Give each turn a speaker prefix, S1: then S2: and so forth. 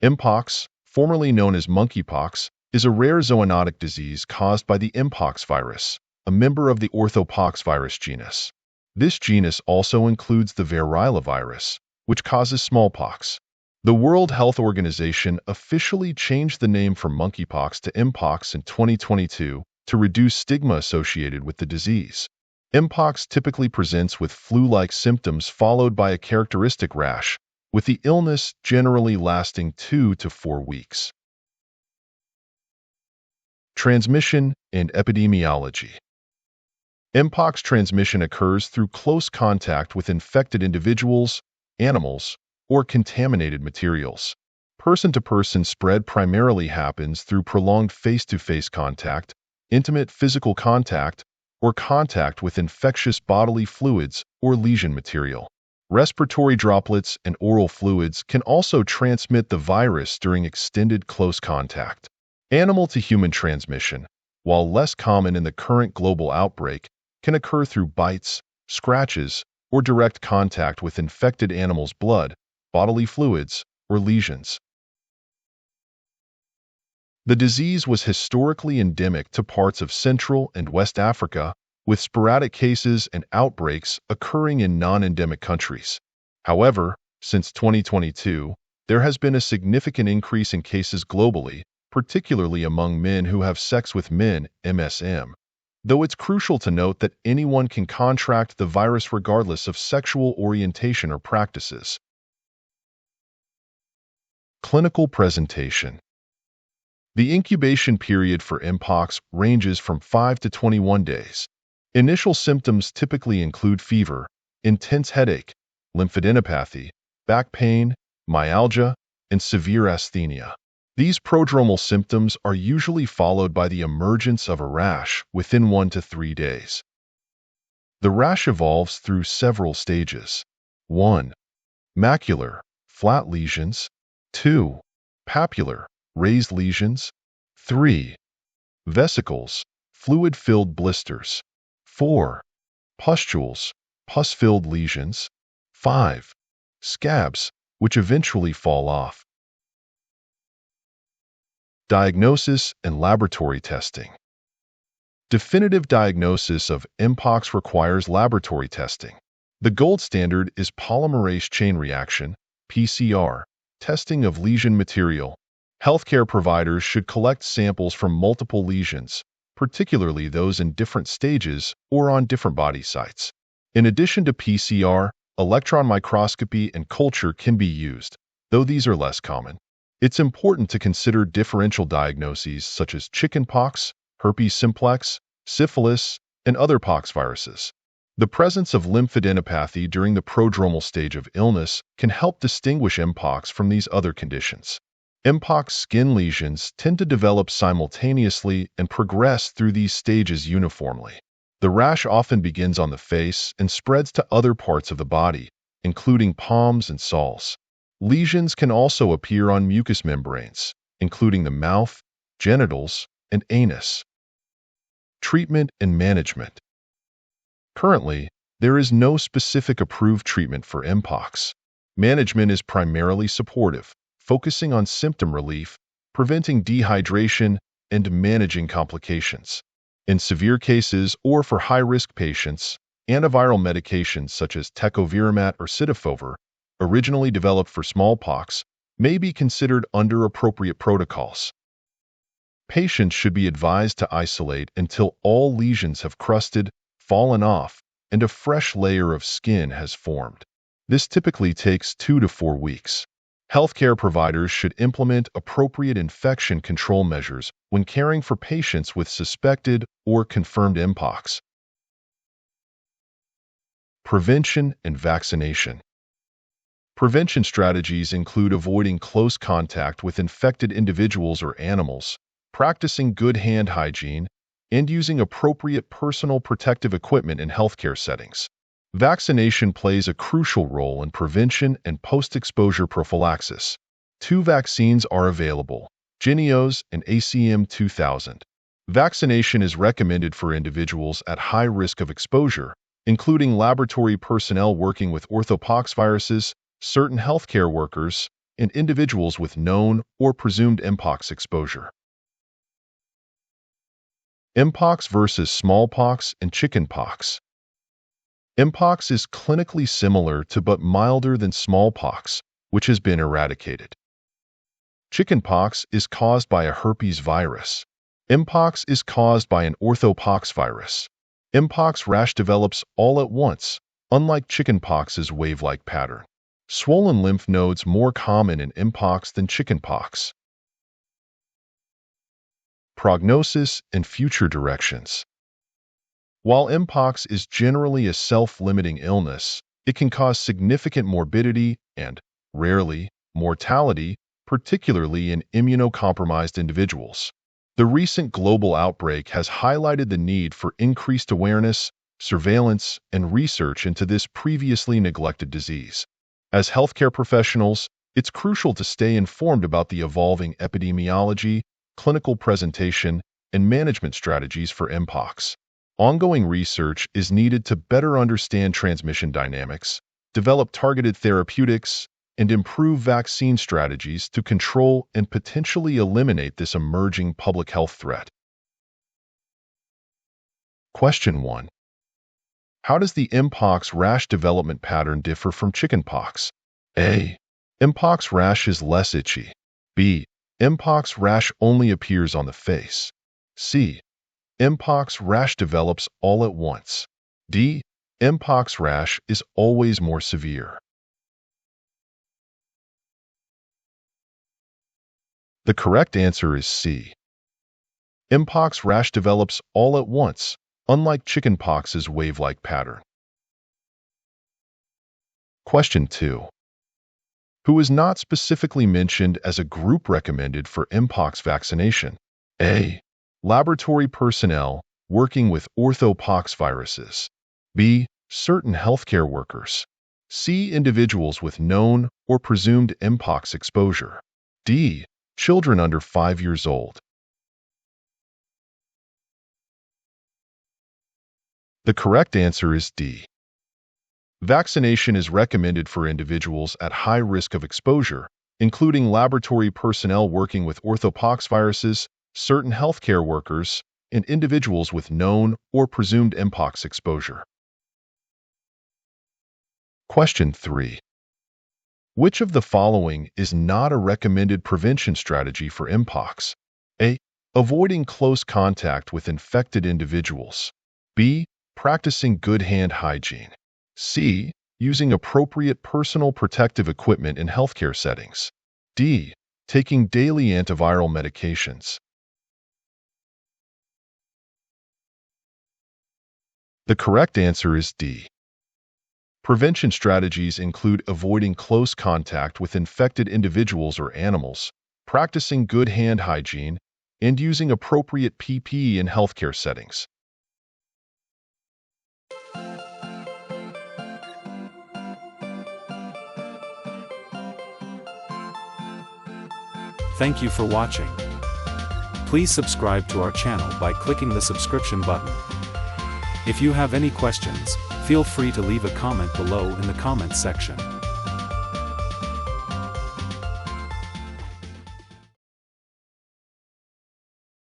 S1: Mpox, formerly known as monkeypox, is a rare zoonotic disease caused by the Mpox virus, a member of the Orthopoxvirus genus. This genus also includes the variola virus, which causes smallpox. The World Health Organization officially changed the name from monkeypox to Mpox in 2022 to reduce stigma associated with the disease. Mpox typically presents with flu-like symptoms followed by a characteristic rash, with the illness generally lasting 2 to 4 weeks. Transmission and epidemiology. Mpox transmission occurs through close contact with infected individuals, animals, or contaminated materials. Person-to-person spread primarily happens through prolonged face-to-face contact, intimate physical contact, or contact with infectious bodily fluids or lesion material. Respiratory droplets and oral fluids can also transmit the virus during extended close contact. Animal-to-human transmission, while less common in the current global outbreak, can occur through bites, scratches, or direct contact with infected animals' blood, bodily fluids, or lesions. The disease was historically endemic to parts of Central and West Africa, with sporadic cases and outbreaks occurring in non-endemic countries. However, since 2022, there has been a significant increase in cases globally, particularly among men who have sex with men, MSM. Though it's crucial to note that anyone can contract the virus regardless of sexual orientation or practices. Clinical presentation. The incubation period for Mpox ranges from 5 to 21 days. Initial symptoms typically include fever, intense headache, lymphadenopathy, back pain, myalgia, and severe asthenia. These prodromal symptoms are usually followed by the emergence of a rash within 1 to 3 days. The rash evolves through several stages. 1. Macular, flat lesions. 2. Papular, raised lesions. 3. Vesicles, fluid-filled blisters. 4. Pustules, pus-filled lesions. 5. Scabs, which eventually fall off. Diagnosis and laboratory testing. Definitive diagnosis of Mpox requires laboratory testing. The gold standard is polymerase chain reaction, PCR, testing of lesion material. Healthcare providers should collect samples from multiple lesions, particularly those in different stages or on different body sites. In addition to PCR, electron microscopy and culture can be used, though these are less common. It's important to consider differential diagnoses such as chickenpox, herpes simplex, syphilis, and other poxviruses. The presence of lymphadenopathy during the prodromal stage of illness can help distinguish Mpox from these other conditions. Mpox skin lesions tend to develop simultaneously and progress through these stages uniformly. The rash often begins on the face and spreads to other parts of the body, including palms and soles. Lesions can also appear on mucous membranes, including the mouth, genitals, and anus. Treatment and management. Currently, there is no specific approved treatment for Mpox. Management is primarily supportive, focusing on symptom relief, preventing dehydration, and managing complications. In severe cases or for high-risk patients, antiviral medications such as tecovirimat or cidofovir, originally developed for smallpox, may be considered under appropriate protocols. Patients should be advised to isolate until all lesions have crusted, fallen off, and a fresh layer of skin has formed. This typically takes 2 to 4 weeks. Healthcare providers should implement appropriate infection control measures when caring for patients with suspected or confirmed Mpox. Prevention and vaccination. Prevention strategies include avoiding close contact with infected individuals or animals, practicing good hand hygiene, and using appropriate personal protective equipment in healthcare settings. Vaccination plays a crucial role in prevention and post-exposure prophylaxis. 2 vaccines are available, genus and ACM2000. Vaccination is recommended for individuals at high risk of exposure, including laboratory personnel working with orthopoxviruses, certain healthcare workers, in individuals with known or presumed Mpox exposure. Mpox versus smallpox and chickenpox. Mpox is clinically similar to but milder than smallpox, which has been eradicated. Chickenpox is caused by a herpes virus. Mpox is caused by an Orthopoxvirus. Mpox rash develops all at once, unlike chickenpox's wave-like pattern. Swollen lymph nodes more common in Mpox than chickenpox. Prognosis and future directions. While Mpox is generally a self-limiting illness, it can cause significant morbidity and, rarely, mortality, particularly in immunocompromised individuals. The recent global outbreak has highlighted the need for increased awareness, surveillance, and research into this previously neglected disease. As healthcare professionals, it's crucial to stay informed about the evolving epidemiology, clinical presentation, and management strategies for Mpox. Ongoing research is needed to better understand transmission dynamics, develop targeted therapeutics, and improve vaccine strategies to control and potentially eliminate this emerging public health threat. Question 1. How does the Mpox rash development pattern differ from chickenpox? A. Mpox rash is less itchy. B. Mpox rash only appears on the face. C. Mpox rash develops all at once. D. Mpox rash is always more severe. The correct answer is C. Mpox rash develops all at once, unlike chickenpox's wave-like pattern. Question 2. Who is not specifically mentioned as a group recommended for Mpox vaccination? A. Laboratory personnel working with orthopoxviruses. B. Certain healthcare workers. C. Individuals with known or presumed Mpox exposure. D. Children under 5 years old. The correct answer is D. Vaccination is recommended for individuals at high risk of exposure, including laboratory personnel working with orthopoxviruses, certain healthcare workers, and individuals with known or presumed Mpox exposure. Question 3. Which of the following is not a recommended prevention strategy for Mpox? A. Avoiding close contact with infected individuals. B. Practicing good hand hygiene. C. Using appropriate personal protective equipment in healthcare settings. D. Taking daily antiviral medications. The correct answer is D. Prevention strategies include avoiding close contact with infected individuals or animals, practicing good hand hygiene, and using appropriate PPE in healthcare settings.
S2: Thank you for watching. Please subscribe to our channel by clicking the subscription button. If you have any questions, feel free to leave a comment below in the comments section.